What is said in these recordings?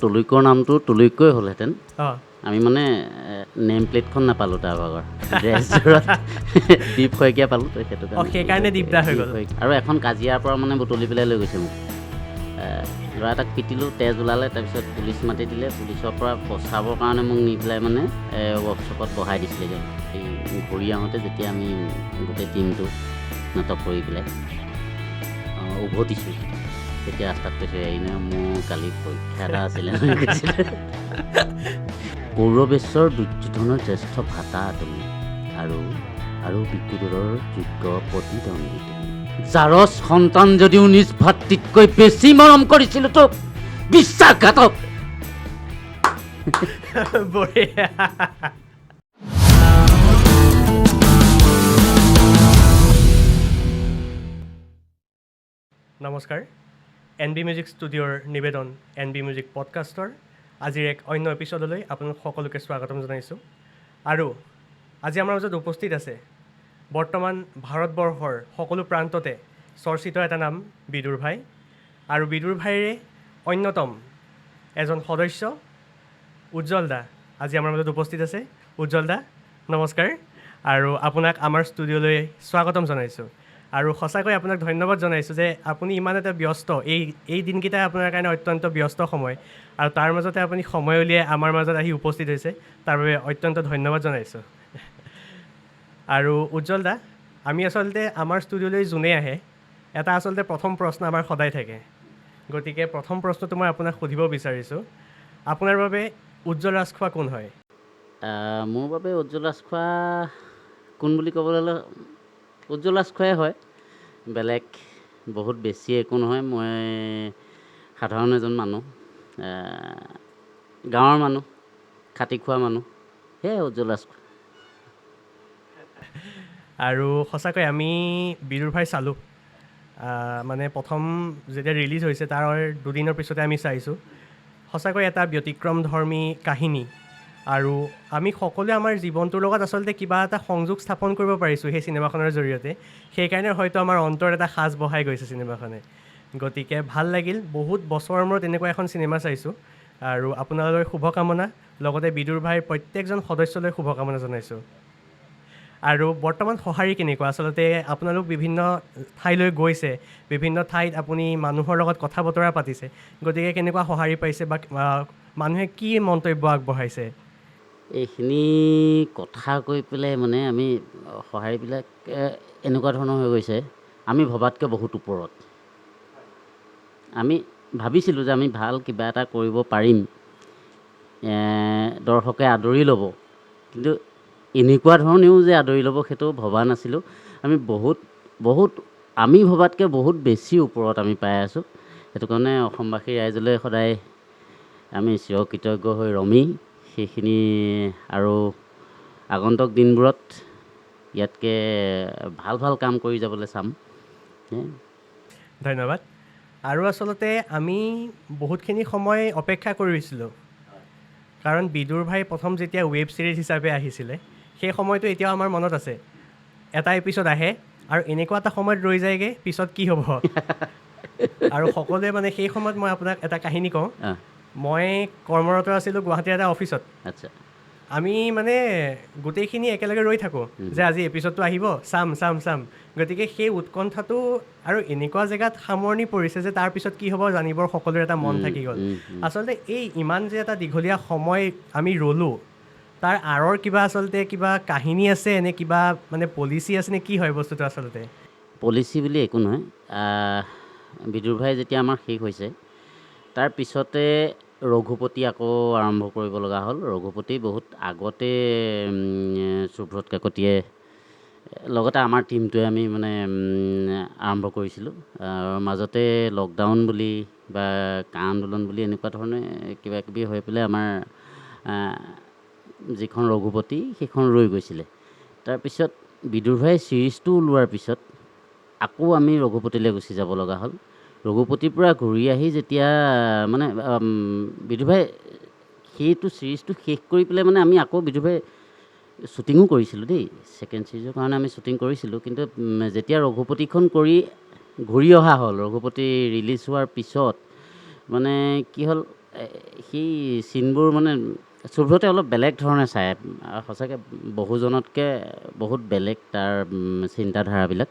টুলুকৰ নামটো টুলুকৈ হ'লহেঁতেন। অঁ আমি মানে নেম প্লেটখন নাপালোঁ তাৰ ভাগৰ ড্ৰেছযোৰত দীপ শইকীয়া পালোঁ, তো সেইটো সেইকাৰণে দীপদা হৈ গ'ল। আৰু এখন কাজিয়াৰ পৰা মানে বুটলি পেলাই লৈ গৈছে মোক। ল'ৰা এটাক পিটিলোঁ, তেজ ওলালে, তাৰপিছত পুলিচ মাতি দিলে। পুলিচৰ পৰা বচাবৰ কাৰণে মোক নি পেলাই মানে ৱৰ্কশ্বপত বহাই দিছিলেগৈ। এই ঘূৰি আহোঁতে যেতিয়া আমি গোটেই টিমটো নাটক কৰি পেলাই উভতিছোঁ, তেতিয়া ৰাস্তাত কৈছে এনে মোৰ কালি পৰীক্ষা এটা আছিলে কৌৰৱেশ্বৰ দুৰ্যোধনৰ জ্যেষ্ঠ ভাতা তুমি আৰু বিকুদৰৰ যোগ্য প্ৰতিদ্বন্দ্বী তুমি। জাৰজ সন্তান যদিও নিজ ভাতৃতকৈ বেছি মৰম কৰিছিল তোক, বিশ্বাসঘাতক। বঢ়িয়া। নমস্কাৰ, এন বি মিউজিক ষ্টুডিঅ'ৰ নিবেদন এন বি মিউজিক পডকাষ্টৰ আজিৰ এক অন্য এপিছ'ডলৈ আপোনালোক সকলোকে স্বাগতম জনাইছোঁ। আৰু আজি আমাৰ মাজত উপস্থিত আছে বৰ্তমান ভাৰতবৰ্ষৰ সকলো প্ৰান্ততে চৰ্চিত এটা নাম বিদুৰ ভাই। আৰু বিদুৰ ভাইৰে অন্যতম এজন সদস্য উজ্জ্বল দা আজি আমাৰ মাজত উপস্থিত আছে। উজ্জ্বল দা নমস্কাৰ, আৰু আপোনাক আমাৰ ষ্টুডিঅ'লৈ স্বাগতম জনাইছোঁ। আৰু সঁচাকৈ আপোনাক ধন্যবাদ জনাইছোঁ যে আপুনি ইমান এটা ব্যস্ত, এই দিনকেইটা আপোনাৰ কাৰণে অত্যন্ত ব্যস্ত সময়, আৰু তাৰ মাজতে আপুনি সময় উলিয়াই আমাৰ মাজত আহি উপস্থিত হৈছে, তাৰ বাবে অত্যন্ত ধন্যবাদ জনাইছোঁ। আৰু উজ্জ্বল দা, আমি আচলতে আমাৰ ষ্টুডিঅ'লৈ যোনেই আহে এটা আচলতে প্ৰথম প্ৰশ্ন আমাৰ সদায় থাকে। গতিকে প্ৰথম প্ৰশ্নটো মই আপোনাক সুধিব বিচাৰিছোঁ, আপোনাৰ বাবে উজ্জ্বল ৰাজখোৱা কোন হয়? মোৰ বাবে উজ্জ্বল ৰাজখোৱা কোন বুলি ক'বলৈ হ'লে উজ্জ্বল ৰাজখোৱাই হয়। বেলেগ বহুত বেছি একো নহয়। মই সাধাৰণ এজন মানুহ, গাঁৱৰ মানুহ, খাটি খোৱা মানুহ, সেয়াই উজ্জ্বল ৰাজখোৱা। আৰু সঁচাকৈ আমি বিদুৰ ভাই চালোঁ, মানে প্ৰথম যেতিয়া ৰিলিজ হৈছে তাৰ দুদিনৰ পিছতে আমি চাইছোঁ। সঁচাকৈ এটা ব্যতিক্ৰমধৰ্মী কাহিনী, আৰু আমি সকলোৱে আমাৰ জীৱনটোৰ লগত আচলতে কিবা এটা সংযোগ স্থাপন কৰিব পাৰিছোঁ সেই চিনেমাখনৰ জৰিয়তে। সেইকাৰণে হয়তো আমাৰ অন্তৰত এটা সাজ বহাই গৈছে চিনেমাখনে। গতিকে ভাল লাগিল, বহুত বছৰৰ মূৰত এনেকুৱা এখন চিনেমা চাইছোঁ। আৰু আপোনালৈ শুভকামনা, লগতে বিদুৰ ভাইৰ প্ৰত্যেকজন সদস্যলৈ শুভকামনা জনাইছোঁ। আৰু বৰ্তমান সঁহাৰি কেনেকুৱা? আচলতে আপোনালোক বিভিন্ন ঠাইলৈ গৈছে, বিভিন্ন ঠাইত আপুনি মানুহৰ লগত কথা বতৰা পাতিছে, গতিকে কেনেকুৱা সঁহাৰি পাইছে বা মানুহে কি মন্তব্য আগবঢ়াইছে? এইখিনি কথা কৈ পেলাই মানে আমি সঁহাৰিবিলাক এনেকুৱা ধৰণৰ হৈ গৈছে, আমি ভবাতকৈ বহুত ওপৰত। আমি ভাবিছিলোঁ যে আমি ভাল কিবা এটা কৰিব পাৰিম, দৰ্শকে আদৰি ল'ব, কিন্তু এনেকুৱা ধৰণেও যে আদৰি ল'ব সেইটো ভবা নাছিলোঁ। আমি বহুত আমি ভবাতকৈ বহুত বেছি ওপৰত আমি পাই আছোঁ। সেইটো কাৰণে অসমবাসী ৰাইজলৈ সদায় আমি চিৰকৃতজ্ঞ হৈ ৰমেই। সেইখিনি আৰু আগন্তুক দিনবোৰত ইয়াতকৈ ভাল কাম কৰি যাবলৈ চাম। ধন্যবাদ। আৰু আচলতে আমি বহুতখিনি সময় অপেক্ষা কৰিছিলোঁ, কাৰণ বিদুৰ ভাই প্ৰথম যেতিয়া ৱেব ছিৰিজ হিচাপে আহিছিলে সেই সময়টো এতিয়াও আমাৰ মনত আছে। এটা এপিছড আহে আৰু এনেকুৱা এটা সময়ত ৰৈ যায়গৈ পিছত কি হ'ব। আৰু সকলোৱে মানে সেই সময়ত মই আপোনাক এটা কাহিনী কওঁ। মই কৰ্মৰত আছিলোঁ গুৱাহাটীৰ এটা অফিচত। আচ্ছা, আমি মানে গোটেইখিনি একেলগে ৰৈ থাকোঁ যে আজি এপিছডটো আহিব, চাম। গতিকে সেই উৎকণ্ঠাটো আৰু এনেকুৱা জেগাত সামৰণি পৰিছে যে তাৰ পিছত কি হ'ব জানিবৰ সকলোৰে এটা মন থাকি গ'ল। আচলতে এই ইমান যে এটা দীঘলীয়া সময় আমি ৰ'লোঁ, তাৰ আঁৰৰ কিবা কাহিনী আছে নে কিবা মানে পলিচি আছে নে কি হয় বস্তুটো? আচলতে পলিচি বুলি একো নহয়। বিদুৰ ভাই যেতিয়া আমাৰ শেষ হৈছে, তাৰ পিছতে ৰঘুপতি আকৌ আৰম্ভ কৰিব লগা হ'ল। ৰঘুপতি বহুত আগতে সুব্ৰত কাকতীয়ে লগতে আমাৰ টীমটোৱে আমি মানে আৰম্ভ কৰিছিলোঁ। মাজতে লকডাউন বুলি বা কা আন্দোলন বুলি এনেকুৱা ধৰণে কিবাকিবি হৈ পেলাই আমাৰ যিখন ৰঘুপতি সেইখন ৰৈ গৈছিলে। তাৰপিছত বিদুৰ ভাই ছিৰিজটো ওলোৱাৰ পিছত আকৌ আমি ৰঘুপতিলৈ গুচি যাব লগা হ'ল। ৰঘুপতিৰ পৰা ঘূৰি আহি যেতিয়া মানে বিদুৰ ভাই সেইটো ছিৰিজটো শেষ কৰি পেলাই মানে আমি আকৌ বিদুৰ ভাই শ্বুটিঙো কৰিছিলোঁ দেই। ছেকেণ্ড ছিৰিজৰ কাৰণে আমি শ্বুটিং কৰিছিলোঁ, কিন্তু যেতিয়া ৰঘুপতিখন কৰি ঘূৰি অহা হ'ল, ৰঘুপতি ৰিলিজ হোৱাৰ পিছত মানে কি হ'ল, সেই চিনবোৰ মানে সুব্ৰতে অলপ বেলেগ ধৰণে চায়। সঁচাকৈ বহুজনতকৈ বহুত বেলেগ তাৰ চিন্তাধাৰাবিলাক।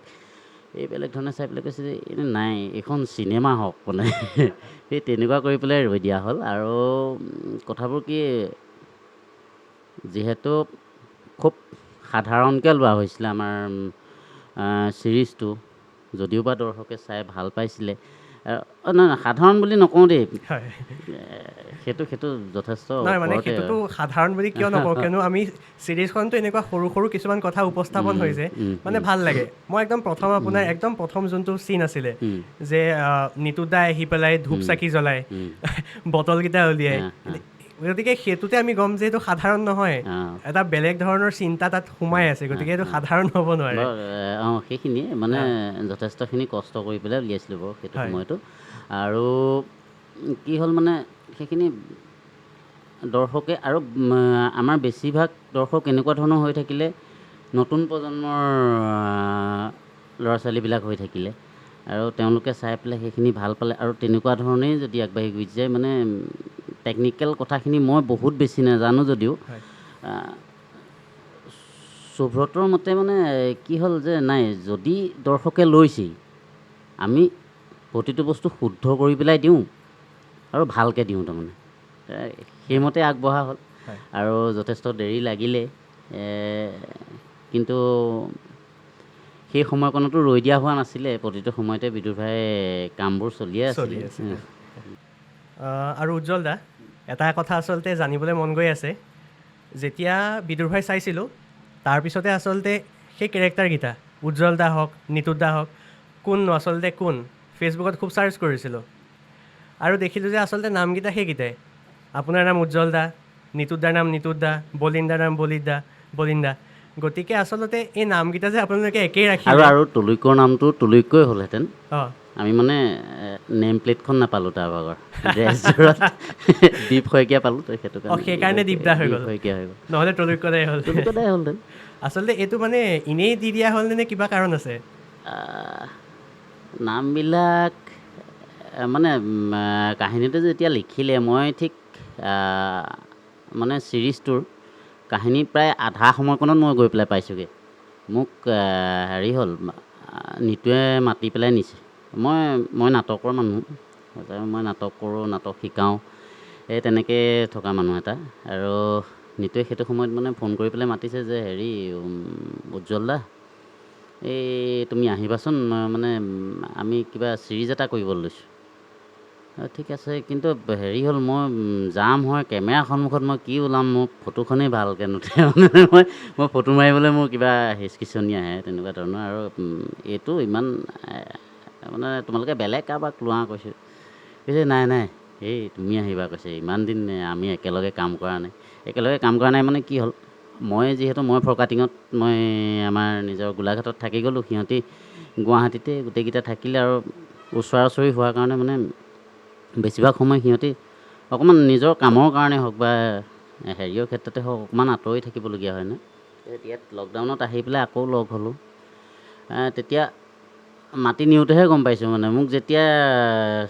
এই বেলেগ ধৰণে চাই পেলাই কৈছে যে নাই এইখন চিনেমা হওক মানে সেই তেনেকুৱা কৰি পেলাই ৰৈ দিয়া হ'ল। আৰু কথাবোৰ কি, যিহেতু খুব সাধাৰণকৈ লোৱা হৈছিলে আমাৰ ছিৰিজটো, যদিও বা দৰ্শকে চাই ভাল পাইছিলে। নহয় সাধাৰণ বুলি নকওঁ দেই, হয় সেইটো যথেষ্ট নহয় মানে ওপৰতে। সেইটোতো সাধাৰণ বুলি কিয় নকওঁ, কিয়নো আমি ছিৰিজখনতো এনেকুৱা সৰু সৰু কিছুমান কথা উপস্থাপন হৈছে মানে ভাল লাগে। মই একদম প্ৰথম আপোনাৰ একদম প্ৰথম যোনটো চিন আছিলে যে নিতু দাই আহি পেলাই ধূপ চাকি জ্বলাই বটলকেইটা উলিয়াই, গতিকে সেইটোতে আমি গম যে এইটো সাধাৰণ নহয়, এটা বেলেগ ধৰণৰ চিন্তা তাত সোমাই আছে, গতিকে এইটো সাধাৰণ হ'ব নোৱাৰে। সেইখিনিয়ে মানে যথেষ্টখিনি কষ্ট কৰি পেলাই উলিয়াইছিলোঁ বাৰু সেইটো হয়। সময়তো। আৰু কি হ'ল মানে সেইখিনি দৰ্শকে আৰু আমাৰ বেছিভাগ দৰ্শক এনেকুৱা ধৰণৰ হৈ থাকিলে, নতুন প্ৰজন্মৰ ল'ৰা ছোৱালীবিলাক হৈ থাকিলে আৰু তেওঁলোকে চাই পেলাই সেইখিনি ভাল পালে আৰু তেনেকুৱা ধৰণেই যদি আগবাঢ়ি গুচি যায়, মানে টেকনিকেল কথাখিনি মই বহুত বেছি নাজানো যদিও হয় সুব্ৰতৰ মতে মানে কি হ'ল যে নাই, যদি দৰ্শকে লৈছেই, আমি প্ৰতিটো বস্তু শুদ্ধ কৰি পেলাই দিওঁ আৰু ভালকৈ দিওঁ তাৰমানে। সেইমতে আগবঢ়া হ'ল হয় আৰু যথেষ্ট দেৰি লাগিলে, কিন্তু সেই সময়কণতো ৰৈ দিয়া হোৱা নাছিলে। প্ৰতিটো সময়তে বিদুৰ ভাই কামবোৰ চলিয়ে চলি আছিলে। আছে হয়। আৰু উজ্জ্বল দা, এটা কথা আচলতে জানিবলৈ মন গৈ আছে, যেতিয়া বিদুৰ ভাই চাইছিলোঁ তাৰপিছতে আচলতে সেই কেৰেক্টাৰকেইটা উজ্জ্বল দা হওক, নিতুত দা হওক, কোননো আচলতে কোন, ফেচবুকত খুব চাৰ্চ কৰিছিলোঁ আৰু দেখিলোঁ যে আচলতে নামকেইটা সেইকেইটাই। আপোনাৰ নাম উজ্জ্বল দা, নিতুত দাৰ নাম নিতুত দা, বলিন দাৰ নাম বলিন দা। গতিকে আচলতে এই নামকেইটা যে আপোনালোকে একেই ৰাখিলে। আৰু তুলুক্যৰ নামটো তুলুক্যই হ'লহেঁতেন। অঁ আমি মানে নেম প্লেটখন নাপালোঁ তাৰ ভাগৰ, ড্ৰেছযোৰত দীপ শইকীয়া পালোঁ, তো সেইটো অঁ সেইকাৰণে দীপদা হৈ দীপ গ'ল, শইকীয়া হৈ গ'ল। নহ'লে তুলুক্যদাই হ'ল। তুলুক্যদাই হ'লহেঁতেন। আচলতে এইটো মানে এনেই দি দিয়া হ'ল নে কিবা কাৰণ আছে? নামবিলাক মানে কাহিনীটো যেতিয়া লিখিলে, মই ঠিক মানে ছিৰিজটোৰ কাহিনী প্ৰায় আধা সময়কণত মই গৈ পেলাই পাইছোঁগৈ। মোক হেৰি হ'ল, নিতুৱে মাতি পেলাই নিছে। মই নাটকৰ মানুহ, মই নাটক কৰোঁ, নাটক শিকাওঁ, এই তেনেকৈ থকা মানুহ এটা। আৰু নিতুৱে সেইটো সময়ত মানে ফোন কৰি পেলাই মাতিছে যে হেৰি উজ্জ্বল দা, এই তুমি আহিবাচোন, মানে আমি কিবা ছিৰিজ এটা কৰিবলৈ লৈছোঁ। ঠিক আছে, কিন্তু হেৰি হ'ল, মই যাম হয়, কেমেৰা সন্মুখত মই কি ওলাম, মোৰ ফটোখনেই ভালকৈ নুঠে মানে মই ফটো মাৰিবলৈ মোৰ কিবা হিচকিচনি আহে তেনেকুৱা ধৰণৰ। আৰু এইটো ইমান মানে তোমালোকে বেলেগ কাৰোবাক লোৱা কৈছোঁ। কৈছে নাই নাই, এই তুমি আহিবা কৈছে, ইমান দিন আমি একেলগে কাম কৰা নাই। একেলগে কাম কৰা নাই মানে কি হ'ল, যিহেতু মই ফৰকাটিঙত, মই আমাৰ নিজৰ গোলাঘাটত থাকি গ'লোঁ, সিহঁতি গুৱাহাটীতে গোটেইকেইটা থাকিলে। আৰু ওচৰা ওচৰি হোৱাৰ কাৰণে মানে বেছিভাগ সময় সিহঁতি অকণমান নিজৰ কামৰ কাৰণে হওক বা হেৰিয়ৰ ক্ষেত্ৰতে হওক অকণমান আঁতৰি থাকিবলগীয়া হয় ন। ইয়াত লকডাউনত আহি পেলাই আকৌ লগ হ'লোঁ। তেতিয়া মাতি নিওঁতেহে গম পাইছোঁ, মানে মোক যেতিয়া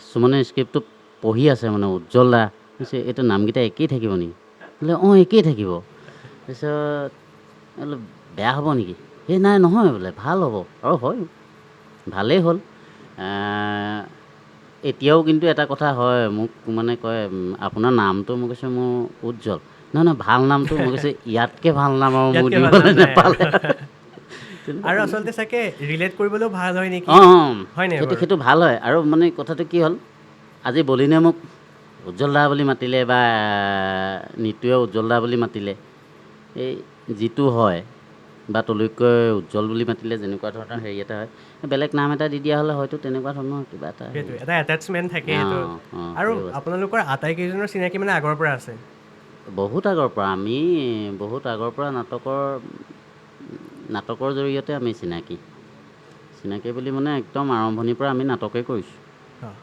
সুমনে স্ক্ৰিপ্টটো পঢ়ি আছে, মানে উজ্জ্বল দা কৈছে এইটো নামকেইটা একেই থাকিব নেকি? বোলে অঁ একেই থাকিব। তাৰপিছত অলপ বেয়া হ'ব নেকি? এই নাই নহয় বোলে, ভাল হ'ব। আৰু হয়, ভালেই হ'ল। এতিয়াও কিন্তু এটা কথা হয়, মোক মানে কয় আপোনাৰ নামটো, মই কৈছোঁ মোৰ উজ্জ্বল। নহয় নহয়, ভাল নামটো, মই কৈছোঁ ইয়াতকৈ ভাল নাম আৰু মোৰ ইয়াতকৈ ভাল নাম দিবলৈ নাই আৰু। নাপালে। আৰু আচলতে চাগে ৰিলেট কৰিবলৈও ভাল হয় নেকি? অঁ হয় নাই বাৰু? সেইটো ভাল হয়। আৰু মানে কথাটো কি হ'ল, আজি বলিনে মোক উজ্জ্বল দা বুলি মাতিলে বা নিতুৱে উজ্জ্বল দা বুলি মাতিলে, এই যিটো হয় বা তুলুক্যই উজ্জ্বল বুলি মাতিলে যেনেকুৱা ধৰণৰ হেৰি এটা হয়, বেলেগ নাম এটা দি দিয়া হ'লে হয়তো তেনেকুৱা ধৰণৰ কিবা এটা হেৰি। সেইটোৱে এটা এটাচমেণ্ট থাকে সেইটো। আৰু সেই বস্তু আপোনালোকৰ আটাইকেইজনৰ চিনাকি মানে আগৰ পৰা আছে? বহুত আগৰ পৰা, আমি বহুত আগৰ পৰা নাটকৰ জৰিয়তে আমি চিনাকি বুলি মানে একদম আৰম্ভণিৰ পৰা আমি নাটকেই কৰিছোঁ। অঁ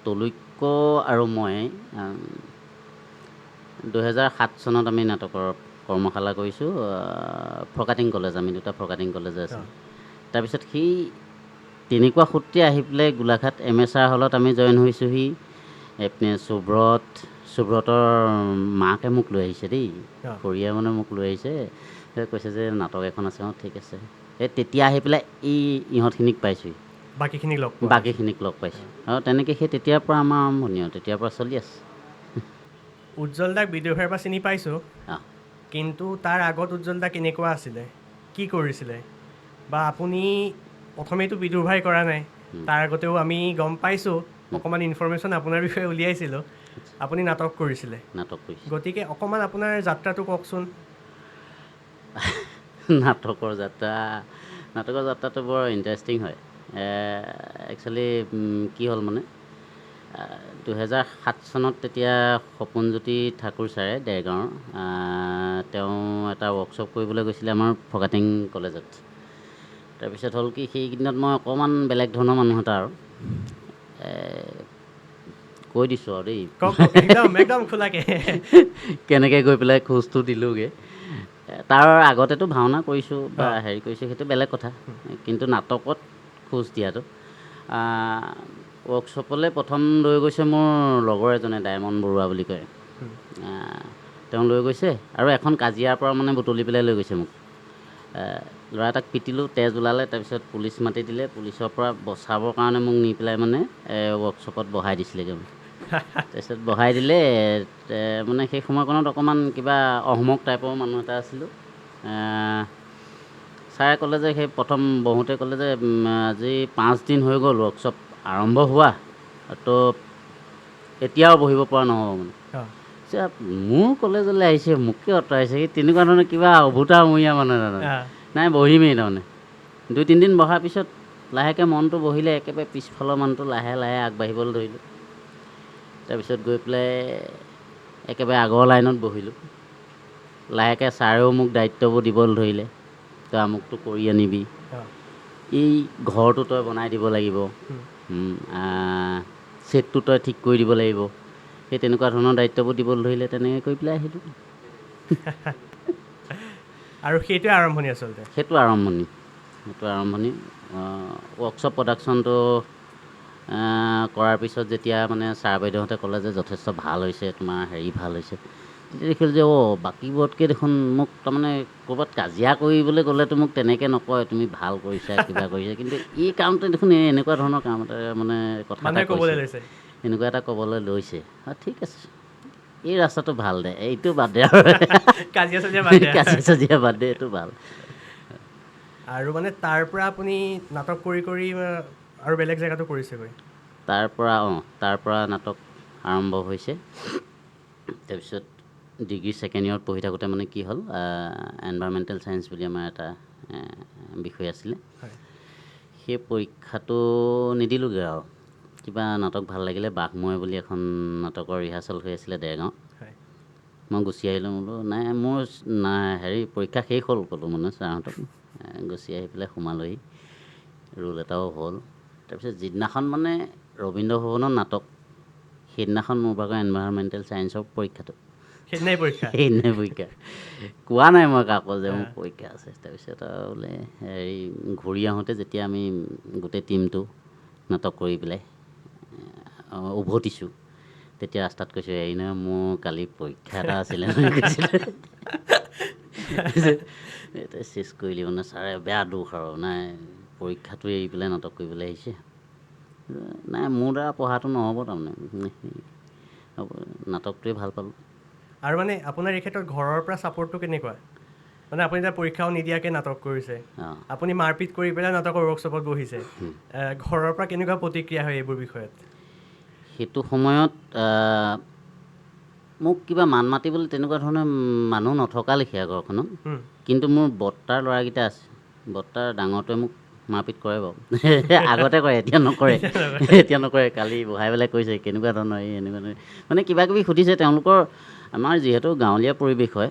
তুলুক্য আৰু মই 2007 চনত আমি নাটকৰ কৰ্মশালা কৰিছোঁ, ফৰকাটিং কলেজ, আমি দুটা ফৰকাটিং কলেজ আছে। অঁ তাৰপিছত সেই তেনেকুৱা সূত্ৰে আহি পেলাই গোলাঘাট MSR হলত আমি জইন হৈছোঁহি। এইপিনে সুব্ৰতৰ মাকে মোক লৈ আহিছে দেই, অঁ খুৰীয়ে মানে মোক লৈ আহিছে, কৈছে যে নাটক এখন আছে। অঁ ঠিক আছে। তেতিয়া আহি পেলাই ইহঁতখিনিক পাইছোঁহি, বাকীখিনিক লগ পোৱা হৈছে। বাকীখিনিক লগ পাইছোঁ। আৰু তেনেকৈ সেই তেতিয়াৰ পৰা আমাৰ আৰম্ভণি আৰু তেতিয়াৰ পৰা চলি আছে। উজ্জ্বল দাক বিদুৰভাইৰ পৰা চিনি পাইছোঁ, অঁ কিন্তু তাৰ আগত উজ্জ্বল দা কেনেকুৱা আছিলে, কি কৰিছিলে, বা আপুনি প্ৰথমেতো বিদুৰভাই কৰা নাই, তাৰ আগতেও আমি গম পাইছোঁ অকণমান ইনফৰ্মেশ্যন আপোনাৰ বিষয়ে উলিয়াইছিলোঁ, আপুনি নাটক কৰিছিলে। নাটক কৰিছোঁ। গতিকে অকণমান আপোনাৰ যাত্ৰাটো কওকচোন। নাটকৰ যাত্ৰাটো বৰ ইণ্টাৰেষ্টিং হয়। একচুৱেলি কি হ'ল মানে 2007 চনত তেতিয়া সপোনজ্যোতি ঠাকুৰ ছাৰে দেৰগাঁৱৰ তেওঁ এটা ৱৰ্কশ্বপ কৰিবলৈ গৈছিলে আমাৰ ফগাটিং কলেজত। তাৰপিছত হ'ল কি সেইকেইদিনত মই অকণমান বেলেগ ধৰণৰ মানুহ এটা আৰু কৈ দিছোঁ আৰু দেই কওক কওক, একদম একদম খোলাকে। কেনেকৈ গৈ পেলাই খোজটো দিলোঁগৈ। তাৰ আগতেতো ভাওনা কৰিছোঁ বা অঁ হেৰি কৰিছোঁ, সেইটো বেলেগ কথা, কিন্তু নাটকত খোজ দিয়াটো ৱৰ্কশ্বপলৈ প্ৰথম লৈ গৈছে মোৰ লগৰ এজনে, ডায়মণ্ড বৰুৱা বুলি কয়। তেওঁ লৈ গৈছে আৰু এখন কাজিয়াৰ পৰা মানে বুটলি পেলাই লৈ গৈছে মোক। ল'ৰা এটাক পিটিলোঁ, তেজ ওলালে, তাৰপিছত পুলিচ মাতি দিলে। পুলিচৰ পৰা বচাবৰ কাৰণে মোক নি পেলাই মানে ৱৰ্কশ্বপত বহাই দিছিলেগৈ। তাৰপিছত বহাই দিলে, মানে সেই সময়কণত অকণমান কিবা অহমক টাইপৰ মানুহ এটা আছিলোঁ। ছাৰে ক'লে যে সেই প্ৰথম বহুতে ক'লে যে আজি 5 দিন হৈ গ'ল ৱৰ্কশ্বপ আৰম্ভ হোৱা, তো এতিয়াও বহিব পৰা নহ'ব মানে। অঁ মোৰ কলেজলৈ আহিছে, মোকে আঁতৰাইছে, সেই তেনেকুৱা ধৰণৰ কিবা অভূতামূৰীয়া মানে অঁ নাই, বহিমেই তাৰমানে। 2-3 দিন বহাৰ পিছত লাহেকৈ মনটো বহিলে, একেবাৰে পিছফালৰ মানুহটো লাহে লাহে আগবাঢ়িবলৈ ধৰিলোঁ। তাৰপিছত গৈ পেলাই একেবাৰে আগৰ লাইনত বহিলোঁ। লাহেকৈ ছাৰেও মোক দায়িত্ববোৰ দিবলৈ ধৰিলে, তই আমুকটো কৰি আনিবি, অঁ এই ঘৰটো তই বনাই দিব লাগিব, ছেটটো তই ঠিক কৰি দিব লাগিব, সেই তেনেকুৱা ধৰণৰ দায়িত্ববোৰ দিবলৈ ধৰিলে। তেনেকৈ কৰি পেলাই আহিলোঁ। আৰু সেইটোৱে আৰম্ভণি আচলতে। সেইটো আৰম্ভণি। ৱৰ্কশ্বপ প্ৰডাকশ্যনটো কৰাৰ পিছত যেতিয়া মানে ছাৰ বাইদেউহঁতে ক'লে যে যথেষ্ট ভাল হৈছে, তোমাৰ হেৰি ভাল হৈছে, তেতিয়া দেখিলোঁ যে বাকীবোৰতকৈ দেখোন মোক তাৰমানে ক'ৰবাত কাজিয়া কৰিবলৈ গ'লেতো মোক তেনেকৈ নকয়, তুমি ভাল কৰিছা, কিবা কৰিছা, কিন্তু এই কামটো দেখোন এনেকুৱা ধৰণৰ কাম এটা মানে কথা এটা মানুহে ক'বলৈ কৈছে, লৈছে। এনেকুৱা এটা ক'বলৈ লৈছে। ঠিক আছে, এই ৰাস্তাটো ভাল দে, এইটো বাদ দে আৰু কাজিয়া চাজিয়া বাদ দিয়া। কাজিয়া চাজিয়া বাদ দে, এইটো ভাল। আৰু মানে তাৰ পৰা আপুনি নাটক কৰি কৰি আৰু বেলেগ জেগাতো কৰিছেগৈ। তাৰ পৰা নাটক আৰম্ভ হৈছে। তাৰপিছত ডিগ্ৰী ছেকেণ্ড ইয়েৰত পঢ়ি থাকোঁতে মানে কি হ'ল, এনভাইৰমেণ্টেল ছায়েন্স বুলি আমাৰ এটা বিষয় আছিলে। হয় সেই পৰীক্ষাটো নিদিলোঁগৈ আৰু। কিবা নাটক ভাল লাগিলে, বাঘময় বুলি এখন নাটকৰ ৰিহাৰ্চেল হৈ আছিলে দেৰগাঁৱত। হয় মই গুচি আহিলোঁ, বোলো নাই মোৰ হেৰি পৰীক্ষা শেষ হ'ল ক'লোঁ মানে ছাৰহঁতক। গুচি আহি পেলাই সোমালোহি, ৰোল এটাও হ'ল। তাৰপিছত যিদিনাখন মানে ৰবীন্দ্ৰ ভৱনত নাটক, সেইদিনাখন মোৰ ভাগৰ এনভাইৰমেণ্টেল ছায়েন্সৰ পৰীক্ষাটো। সেইদিনাই পৰীক্ষা। সেইদিনাই পৰীক্ষা। কোৱা নাই মই কাকো যে মোৰ অঁ পৰীক্ষা আছে। তাৰপিছত আৰু বোলে হেৰি ঘূৰি আহোঁতে যেতিয়া আমি গোটেই টীমটো নাটক কৰি পেলাই উভতিছোঁ, তেতিয়া ৰাস্তাত কৈছোঁ, হেৰি নহয়, মোৰ কালি পৰীক্ষা এটা আছিলে নহয় কৈছিলে। এতিয়া চেছ কৰিলি মানে ছাৰে বেয়া দুখ আৰু, নাই পৰীক্ষাটো এৰি পেলাই নাটক কৰিবলৈ আহিছে। নাই মোৰ দ্বাৰা পঢ়াটো নহ'ব তাৰমানে, হ'ব, নাটকটোৱে ভাল পালোঁ। আৰু মানে আপোনাৰ এই ক্ষেত্ৰত ঘৰৰ পৰা ছাপোৰ্টটো কেনেকুৱা? মানে আপুনি এতিয়া পৰীক্ষাও নিদিয়াকৈ নাটক কৰিছে, অঁ আপুনি মাৰপিট কৰি পেলাই নাটকৰ ৱৰ্কশ্বপত বহিছে, ঘৰৰ পৰা কেনেকুৱা প্ৰতিক্ৰিয়া হয় এইবোৰ বিষয়ত? সেইটো সময়ত মোক কিবা মান মাতিবলৈ তেনেকুৱা ধৰণৰ মানুহ নথকা লেখীয়া ঘৰখনত। কিন্তু মোৰ বৰ্তাৰ ল'ৰাকেইটা আছে, বৰ্তাৰ ডাঙৰটোৱে মোক মাৰপিট কৰে বাৰু। আগতে কৰে, এতিয়া নকৰে। কালি বহাই পেলাই কৈছে কেনেকুৱা ধৰণৰ, এই এনেকুৱা ধৰণৰ মানে কিবা কিবি সুধিছে। তেওঁলোকৰ আমাৰ যিহেতু গাঁৱলীয়া পৰিৱেশ হয়,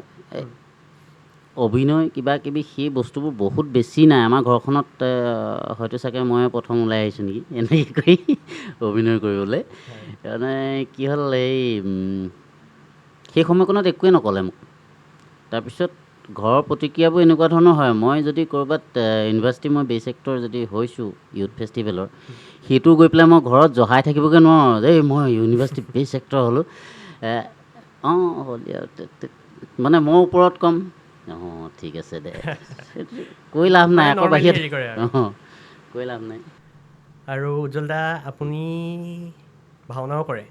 অভিনয় কিবা কিবি সেই বস্তুবোৰ বহুত বেছি নাই আমাৰ ঘৰখনত। হয়তো চাগে মই প্ৰথম ওলাই আহিছোঁ নেকি এনেকৈ কৰি অভিনয় কৰিবলৈ। মানে কি হ'ল, সেই সময়কণত একোৱে নক'লে মোক। তাৰপিছত ঘৰৰ প্ৰতিক্ৰিয়াবোৰ এনেকুৱা ধৰণৰ হয়, মই যদি ক'ৰবাত ইউনিভাৰ্চিটি মই বেছ এক্টৰ যদি হৈছোঁ ইউথ ফেষ্টিভেলৰ, সেইটো গৈ পেলাই মই ঘৰত জহাই থাকিবগৈ নোৱাৰোঁ যে মই ইউনিভাৰ্চিটি বেছ এক্টৰ হ'লোঁ। অঁ হ'লি আৰু মানে মই ওপৰত ক'ম, অঁ ঠিক আছে দে, সেইটো কৈ লাভ নাই, মানে আকৌ নৰ্মেলি বাহিৰত হেৰি কৰে আৰু। অঁ কৈ লাভ নাই। আৰু উজ্জ্বল দা আপুনি ভাওনাও কৰে?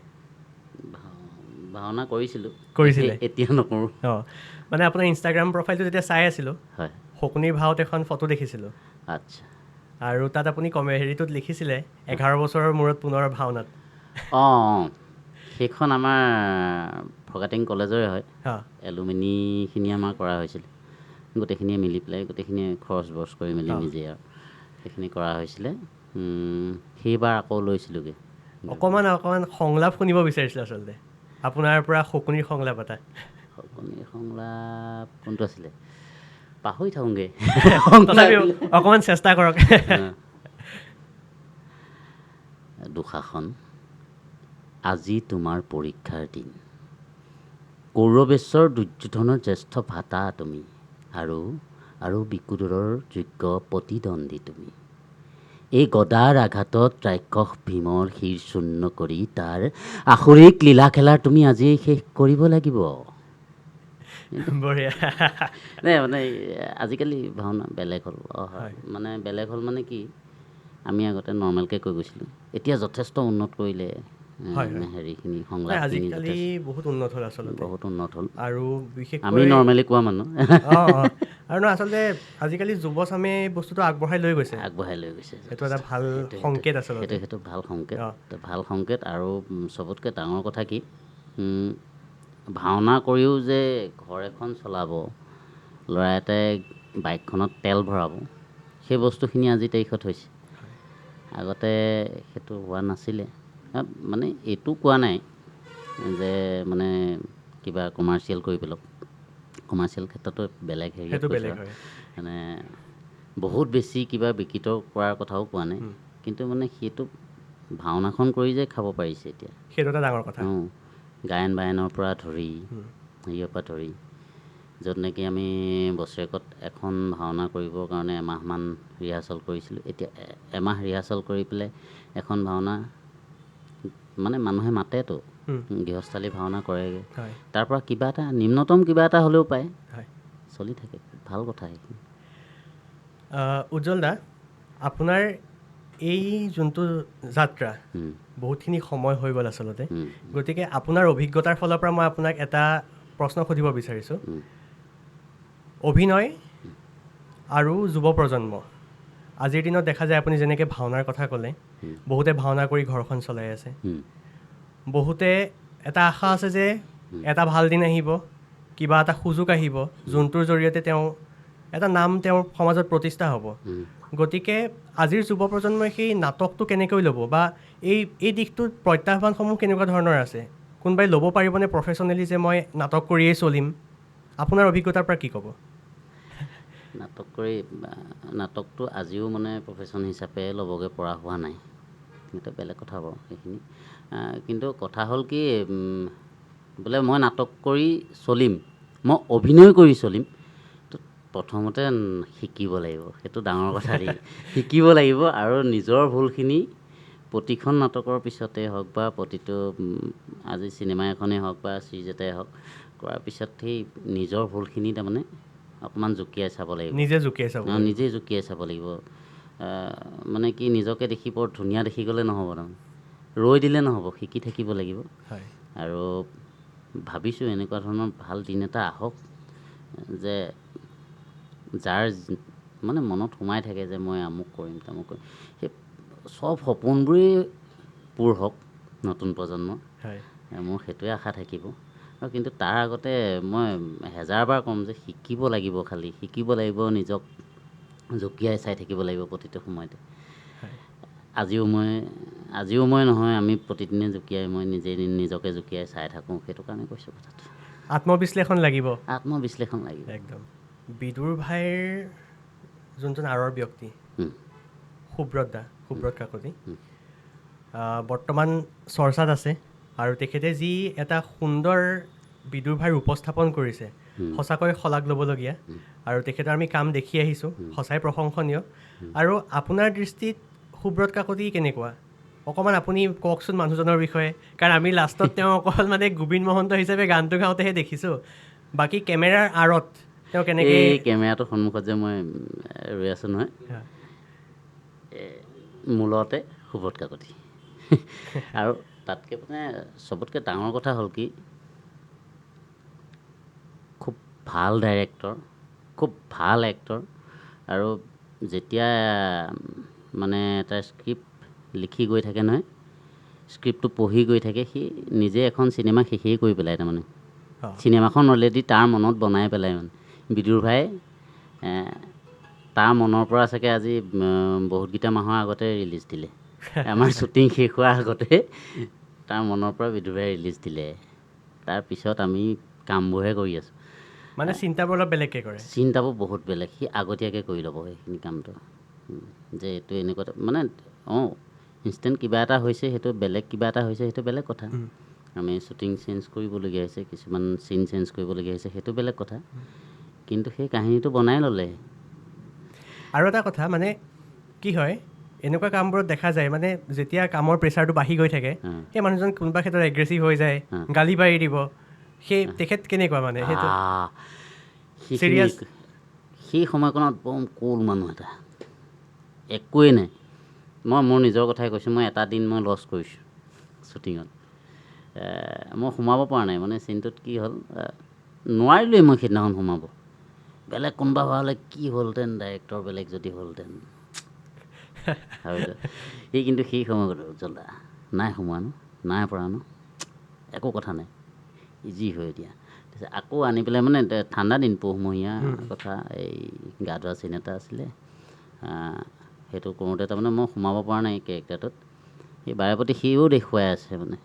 ভাওনা কৰিছিলোঁ, কৰিছিলে? এতিয়া নকৰোঁ। অঁ, মানে আপোনাৰ ইনষ্টাগ্ৰাম প্ৰফাইলটো যেতিয়া চাই আছিলোঁ, হয়, শকুনিৰ ভাওত এখন ফটো দেখিছিলোঁ। আচ্ছা। আৰু তাত আপুনি হেৰিটোত লিখিছিলে 11 বছৰৰ মূৰত পুনৰ ভাওনাত। অঁ, সেইখন আমাৰ ফগাটিং কলেজৰে হয়। হা, এলুমিনিখিনি আমাৰ কৰা হৈছিলে, গোটেইখিনিয়ে মিলি পেলাই গোটেইখিনিয়ে খৰচ বৰচ কৰি মেলি হা। নিজে আৰু সেইখিনি কৰা হৈছিলে। সেইবাৰ আকৌ লৈছিলোঁগৈ। অকণমান সংলাপ শুনিব বিচাৰিছিলোঁ আচলতে, আপোনাৰ পৰা শকুনিৰ সংলাপ এটা। শকুনিৰ সংলাপ কোনটো আছিলে, পাহৰি থাকোঁগৈ। তথাপিও অকণমান চেষ্টা কৰক। দুঃশাসন, আজি তোমাৰ পৰীক্ষাৰ দিন। কৌৰৱেশ্বৰ দুৰ্যোধনৰ জ্যেষ্ঠ ভাতা তুমি, আৰু বিকুদৰৰ যোগ্য প্ৰতিদ্বন্দ্বী তুমি। এই গদাৰ আঘাতত ৰাক্ষস ভীমৰ শিৰ চূৰ্ণ কৰি তাৰ আসুৰিক লীলা খেলাৰ তুমি আজিয়েই শেষ কৰিব লাগিব। বঢ়িয়া। নাই মানে আজিকালি ভাওনা বেলেগ হ'ল। হয়। মানে বেলেগ হ'ল মানে কি, আমি আগতে নৰ্মেলকৈ কৈ গৈছিলোঁ, এতিয়া যথেষ্ট উন্নত কৰিলে। হয়, হয়। হেৰিখিনি নাই, সংলাপখিনি আজিকালি যথেষ্ট বহুত উন্নত হ'ল আচলতে। বহুত উন্নত হ'ল। আৰু আমি বিশেষকৈ নৰ্মেলি কোৱা মানুহ অঁ, আৰু নহয় আচলতে আজিকালি যুৱচামে বস্তুটো আগবঢ়াই লৈ গৈছে। আগবঢ়াই লৈ গৈছে এইটো যথেষ্ট। এটা ভাল সংকেত আচলতে। সেইটো ভাল সংকেত। অঁ, ভাল সংকেত। আৰু চবতকৈ ডাঙৰ কথা কি, ভাওনা কৰিও যে ঘৰ এখন চলাব, ল'ৰা এটাই বাইকখনত তেল ভৰাব, সেই বস্তুখিনি আজিৰ তাৰিখত হৈছে। হয়। আগতে সেইটো হোৱা নাছিলে। মানে এইটো কোৱা নাই যে মানে কিবা কমাৰ্চিয়েল কৰি পেলাওক, কমাৰ্চিয়েল ক্ষেত্ৰতো বেলেগ হেৰিয়ত সেইটো কৈছোঁ বেলেগ আৰু হয়। মানে বহুত বেছি কিবা বিকৃত কৰাৰ কথাও কোৱা নাই, কিন্তু মানে সেইটো ভাওনাখন কৰি যে খাব পাৰিছে এতিয়া। সেইটো এটা ডাঙৰ কথা। গায়ন বায়নৰ পৰা ধৰি হেৰিয়ৰ পৰা ধৰি, য'ত নেকি আমি বছৰেকত এখন ভাওনা কৰিবৰ কাৰণে এমাহমান ৰিহাৰ্চেল কৰিছিলোঁ, এতিয়া এমাহ ৰিহাৰ্চেল কৰি পেলাই এখন ভাওনা মানে মানুহে মাতেতো, গৃহস্থালী ভাওনা কৰেগৈ, হয়, তাৰ পৰা কিবা এটা নিম্নতম কিবা এটা হ'লেও পায়, হয়। চলি থাকে, ভাল কথা সেইখিনি। উজ্জ্বল দা, আপোনাৰ এই যোনটো যাত্ৰা হুম, বহুতখিনি সময় হৈ গ'ল আচলতে, হুম, গতিকে আপোনাৰ অভিজ্ঞতাৰ ফালৰ পৰা মই আপোনাক এটা প্ৰশ্ন সুধিব বিচাৰিছোঁ। হুম, অভিনয় আৰু যুৱ প্ৰজন্ম, আজিৰ দিনত দেখা যায় আপুনি যেনেকৈ ভাওনাৰ কথা ক'লে, হুম, বহুতে ভাওনা কৰি ঘৰখন চলাই আছে, হুম, বহুতে এটা আশা আছে যে এটা ভাল দিন আহিব, কিবা এটা সুযোগ আহিব, যোনটোৰ জৰিয়তে এটা নাম তেওঁৰ সমাজত প্ৰতিষ্ঠা হ'ব। হুম। গতিকে আজিৰ যুৱ প্ৰজন্মই সেই নাটকটো কেনেকৈ ল'ব, বা এই দিশটোত প্ৰত্যাহ্বানসমূহ কেনেকুৱা ধৰণৰ আছে? কোনোবাই ল'ব পাৰিবনে প্ৰফেচনেলি যে মই নাটক কৰিয়েই চলিম? আপোনাৰ অভিজ্ঞতাৰ পৰা কি ক'ব? নাটকটো আজিও মানে প্ৰফেশ্যন হিচাপে ল'বগৈ পৰা হোৱা নাই, সেইটো বেলেগ কথা বাৰু সেইখিনি। কিন্তু কথা হ'ল কি, বোলে মই নাটক কৰি চলিম, মই অভিনয় কৰি চলিম, প্ৰথমতে শিকিব লাগিব, সেইটো ডাঙৰ কথা দেই। শিকিব লাগিব আৰু নিজৰ ভুলখিনি প্ৰতিখন নাটকৰ পিছতে হওক বা প্ৰতিটো আজি চিনেমা এখনেই হওক বা চিৰিজ এটাই হওক, কৰাৰ পিছত সেই নিজৰ ভুলখিনি তাৰমানে অকণমান জুকিয়াই চাব লাগিব। নিজে জুকিয়াই চাব লাগিব। নিজেই জুকিয়াই চাব লাগিব। মানে কি, নিজকে দেখি বৰ ধুনীয়া দেখি গ'লে নহ'ব, তাৰমানে ৰৈ দিলে নহ'ব, শিকি থাকিব লাগিব। হয়। আৰু ভাবিছোঁ এনেকুৱা ধৰণৰ ভাল দিন এটা আহক, যে যাৰ মানে মনত সোমাই থাকে যে মই আমুক কৰিম তামুক কৰিম, সেই চব সপোনবোৰেই পূৰ হওক নতুন প্ৰজন্মৰ। হয়। মোৰ সেইটোৱে আশা থাকিব। আৰু কিন্তু তাৰ আগতে মই হেজাৰবাৰ ক'ম যে শিকিব লাগিব, খালি শিকিব লাগিব, নিজক জঁকিয়াই চাই থাকিব লাগিব প্ৰতিটো সময়তে। হয়। আজিও মই নহয়, আমি প্ৰতিদিনে জঁকিয়াই মই নিজকে জঁকিয়াই চাই থাকোঁ, সেইটো কাৰণে কৈছোঁ কথাটো। আত্মবিশ্লেষণ লাগিব। আত্মবিশ্লেষণ লাগিব। একদম। বিদুৰ ভাইৰ যোনজন আঁৰৰ ব্যক্তি, সুব্ৰত কাকতি, বৰ্তমান চৰ্চাত আছে, আৰু তেখেতে যি এটা সুন্দৰ বিদুৰ ভাইৰ উপস্থাপন কৰিছে, সঁচাকৈ শলাগ ল'বলগীয়া আৰু তেখেতৰ আমি কাম দেখি আহিছোঁ, সঁচাই প্ৰশংসনীয়। আৰু আপোনাৰ দৃষ্টিত সুব্ৰত কাকতি কেনেকুৱা? অকণমান আপুনি কওকচোন মানুহজনৰ বিষয়ে, কাৰণ আমি লাষ্টত তেওঁ অকল মানে গোবিন মহন্ত হিচাপে গানটো গাওঁতেহে দেখিছোঁ, বাকী কেমেৰাৰ আঁৰত তেওঁ কেনেকৈ? এই কেমেৰাটোৰ সন্মুখত যে মই ৰৈ আছোঁ নহয়, মূলতে সুব্ৰত কাকতি। আৰু তাতকৈ মানে চবতকৈ ডাঙৰ কথা হ'ল কি, খুব ভাল ডাইৰেক্টৰ, খুব ভাল এক্টৰ। আৰু যেতিয়া মানে এটা স্ক্ৰিপ্ট লিখি গৈ থাকে নহয়, স্ক্ৰিপ্টটো পঢ়ি গৈ থাকে, সি নিজে এখন চিনেমা শেষেই কৰি পেলায়। তাৰমানে চিনেমাখন অলৰেডি তাৰ মনত বনাই পেলায়। মানে বিদুৰ ভাই তাৰ মনৰ পৰা চাগে আজি বহুতকেইটা মাহৰ আগতে ৰিলিজ দিলে। আমাৰ শ্বুটিং শেষ হোৱাৰ আগতে তাৰ মনৰ পৰা বিদুৰ ভাই ৰিলিজ দিলে। তাৰপিছত আমি কামবোৰহে কৰি আছোঁ। মানে চিন্তাবোৰ অলপ বেলেগকৈ কৰে। চিন্তাবোৰ বহুত বেলেগ। সি আগতীয়াকৈ কৰি ল'ব সেইখিনি কামটো, যে এইটো এনেকুৱা মানে ইনষ্টেণ্ট কিবা এটা হৈছে, সেইটো বেলেগ কিবা এটা হৈছে, সেইটো বেলেগ কথা। আমি শ্বুটিং চেঞ্জ কৰিবলগীয়া হৈছে, কিছুমান চিন চেঞ্জ কৰিবলগীয়া হৈছে, সেইটো বেলেগ কথা। কিন্তু সেই কাহিনীটো বনাই ল'লে। আৰু এটা কথা মানে কি হয়, এনেকুৱা কামবোৰত দেখা যায় মানে যেতিয়া কামৰ প্ৰেছাৰটো বাঢ়ি গৈ থাকে, সেই মানুহজন কোনোবা ক্ষেত্ৰত এগ্ৰেছিভ হৈ যায়, গালি পাৰি দিব। সেই তেখেত কেনেকুৱা মানে সেইটো চিৰিয়াছ? সেই সময়কণত বৰ কুল মানুহ এটা, একোৱেই নাই। মই মোৰ নিজৰ কথাই কৈছোঁ, মই এটা দিন মই লছ কৰিছোঁ শ্বুটিঙত। মই সোমাব পৰা নাই। মানে চিনটোত কি হ'ল, নোৱাৰিলোৱেই মই সেইদিনাখন সোমাব। বেলেগ কোনোবা হোৱা হ'লে কি হ'লহেঁতেন, ডাইৰেক্টৰ বেলেগ যদি হ'লহেঁতেন ভাবিলোঁ। সি কিন্তু সেই সময়ত উজ্জ্বলা নাই সোমোৱা ন, নাই পৰা ন, একো কথা নাই, ইজি হয় এতিয়া। তাৰপিছত আকৌ আনি পেলাই মানে ঠাণ্ডা দিন, পৌহমহীয়া কথা, এই গা ধোৱা চিন এটা আছিলে। সেইটো কৰোঁতে তাৰমানে মই সোমাব পৰা নাই কেৰেক্টাৰটোত। সেই বাৰে প্ৰতি সিও দেখুৱাই আছে, মানে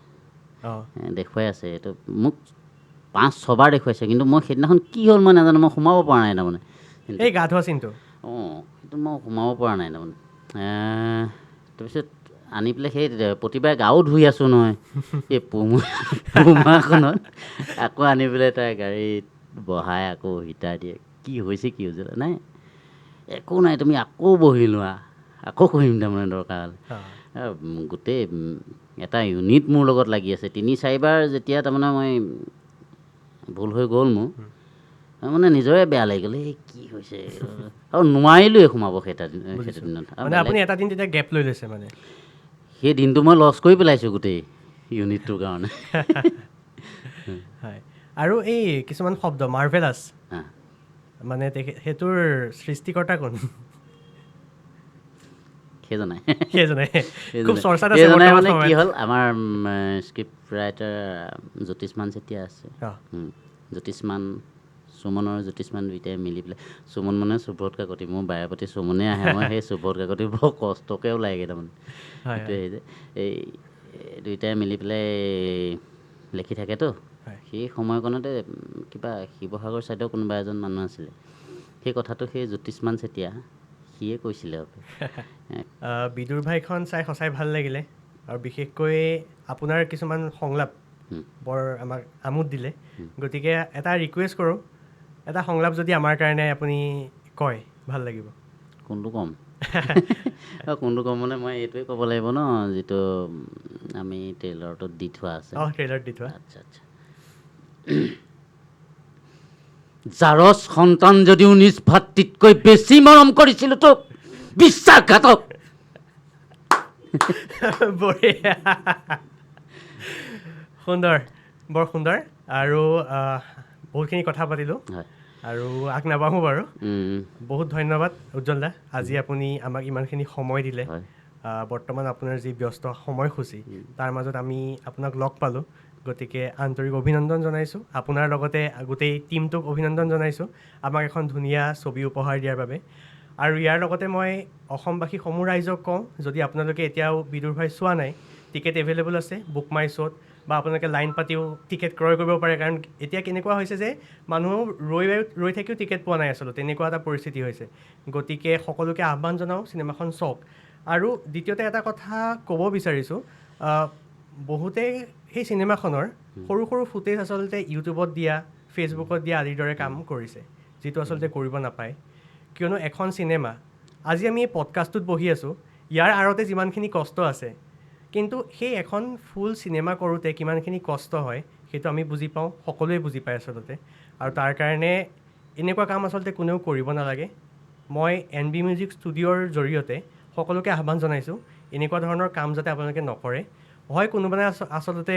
দেখুৱাই আছে। এইটো মোক 5-6 বাৰ দেখুৱাইছে, কিন্তু মই সেইদিনাখন কি হ'ল মই নাজানো, মই সোমাব পৰা নাই তাৰমানে। এই গা ধোৱা চিনটো সেইটো মই সোমাব পৰা নাই তাৰমানে। তাৰপিছত আনি পেলাই সেই প্ৰতিবাৰে গাও ধুই আছোঁ নহয়, এই পুমাখনত আকৌ আনি পেলাই তাই গাড়ীত বহাই আকৌ হিটাৰ দিয়ে। কি হৈছে কি হৈছে, নাই একো নাই, তুমি আকৌ বহি লোৱা, আকৌ কৰিম তাৰমানে দৰকাৰ হ'লে। গোটেই এটা ইউনিট মোৰ লগত লাগি আছে। 3-4 বাৰ যেতিয়া তাৰমানে মই ভুল হৈ গ'ল মোৰ, মানে নিজৰে বেয়া লাগি গ'ল, এই কি হৈছে। আৰু নোৱাৰিলোৱে সোমাব সেইটো দিনত। মানে আপুনি এটা দিন তেতিয়া গেপ লৈ লৈছে মানে? সেই দিনটো মই লছ কৰি পেলাইছোঁ গোটেই ইউনিটটোৰ কাৰণে। হয়। আৰু এই কিছুমান শব্দ মাৰ্ভেলাছ, মানে সেইটোৰ সৃষ্টিকৰ্তা কোন? সেইজনে খুব চৰ্চাত আছে সেইজনে বৰ্তমান মানে কি সময়ত। হ'ল, আমাৰ স্ক্ৰিপ্ট ৰাইটাৰ জ্যোতিষমান চেতিয়া আছে। জ্যোতিষমান, সুমনৰ জ্যোতিষমান দুইটাই মিলি পেলাই, সুমন মানে সুব্ৰত কাকতি, মোৰ বাৰে প্ৰতি সুমনে আহে, মই সেই সুব্ৰত কাকতি বৰ কষ্টকৈ ওলাইগৈ তাৰমানে। সেইটোৱে যে এই দুইটাই মিলি পেলাই লিখি থাকেতো। সেই সময়কণতে কিবা শিৱসাগৰ ছাইডৰ কোনোবা এজন মানুহ আছিলে, সেই কথাটো সেই জ্যোতিষমান চেতিয়া সিয়ে কৈছিলে। বিদুৰ ভাইখন চাই সঁচাই ভাল লাগিলে, আৰু বিশেষকৈ আপোনাৰ কিছুমান সংলাপ বৰ আমাক আমোদ দিলে। গতিকে এটা ৰিকুৱেষ্ট কৰোঁ, এটা সংলাপ যদি আমাৰ কাৰণে আপুনি কয় ভাল লাগিব। কোনটো ক'ম? কোনটো ক'ম মানে মই এইটোৱে ক'ব লাগিব ন, যিটো আমি ট্ৰেইলাৰটোত দি থোৱা আছে। ট্ৰেইলাৰত দি থোৱা। আচ্ছা। জাৰজ সন্তান যদিও নিজ ভাতৃতকৈ বেছি মৰম কৰিছিলোঁ তোক, বিশ্বাসঘাতক। বঢ়িয়া, সুন্দৰ, বৰ সুন্দৰ। আৰু বহুতখিনি কথা পাতিলোঁ, আৰু আগ নাবাঢ়োঁ বাৰু। বহুত ধন্যবাদ উজ্জ্বল দা, আজি আপুনি আমাক ইমানখিনি সময় দিলে। বৰ্তমান আপোনাৰ যি ব্যস্ত সময়সূচী, তাৰ মাজত আমি আপোনাক লগ পালোঁ। গতিকে আন্তৰিক অভিনন্দন জনাইছোঁ, আপোনাৰ লগতে গোটেই টীমটোক অভিনন্দন জনাইছোঁ আমাক এখন ধুনীয়া ছবি উপহাৰ দিয়াৰ বাবে। আৰু ইয়াৰ লগতে মই অসমবাসী সমূহ ৰাইজক কওঁ, যদি আপোনালোকে এতিয়াও বিদুৰ ভাই চোৱা নাই, টিকেট এভেইলেবল আছে বুক মাই শ্ব'ত, বা আপোনালোকে লাইন পাতিও টিকেট ক্ৰয় কৰিব পাৰে। কাৰণ এতিয়া কেনেকুৱা হৈছে যে মানুহ ৰৈ থাকিও টিকেট পোৱা নাই, আচলতে তেনেকুৱা এটা পৰিস্থিতি হৈছে। গতিকে সকলোকে আহ্বান জনাওঁ, চিনেমাখন চাওক। আৰু দ্বিতীয়তে এটা কথা ক'ব বিচাৰিছোঁ, বহুতে সেই চিনেমাখনৰ সৰু সৰু ফুটেজ আচলতে ইউটিউবত দিয়া, ফেচবুকত দিয়া আদিৰ দৰে কাম কৰিছে, যিটো আচলতে কৰিব নাপায়। কিয়নো এখন চিনেমা, আজি আমি এই পডকাষ্টটোত বহি আছোঁ, ইয়াৰ আঁৰতে যিমানখিনি কষ্ট আছে, কিন্তু সেই এখন ফুল চিনেমা কৰোঁতে কিমানখিনি কষ্ট হয় সেইটো আমি বুজি পাওঁ, সকলোৱে বুজি পায় আচলতে। আৰু তাৰ কাৰণে এনেকুৱা কাম আচলতে কোনেও কৰিব নালাগে। মই NB মিউজিক ষ্টুডিঅ'ৰ জৰিয়তে সকলোকে আহ্বান জনাইছোঁ, এনেকুৱা ধৰণৰ কাম যাতে আপোনালোকে নকৰে। হয়, কোনোবাই আচলতে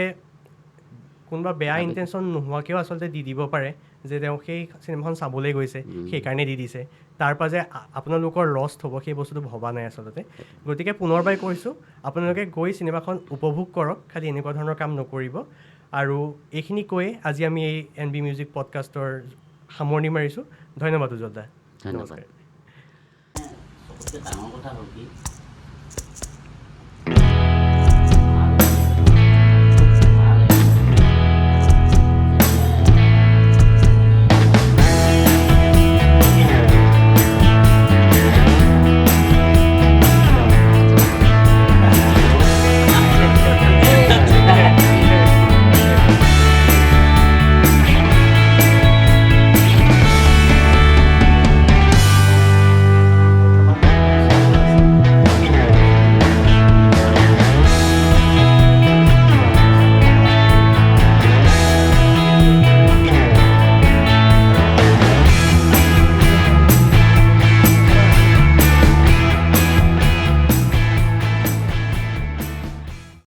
কোনোবা বেয়া ইণ্টেনশ্যন নোহোৱাকৈও আচলতে দি দিব পাৰে যে তেওঁ সেই চিনেমাখন চাবলৈ গৈছে সেইকাৰণে দি দিছে, তাৰ পৰা যে আপোনালোকৰ লষ্ট হ'ব সেই বস্তুটো ভবা নাই আচলতে। গতিকে পুনৰবাৰ কৈছোঁ, আপোনালোকে গৈ চিনেমাখন উপভোগ কৰক, খালি এনেকুৱা ধৰণৰ কাম নকৰিব। আৰু এইখিনি কৈয়ে আজি আমি এই NB মিউজিক পডকাষ্টৰ সামৰণি মাৰিছোঁ। ধন্যবাদ উজ্জ্বল দা। ধন্যবাদ। চবতকৈ ডাঙৰ কথা হ'ল কি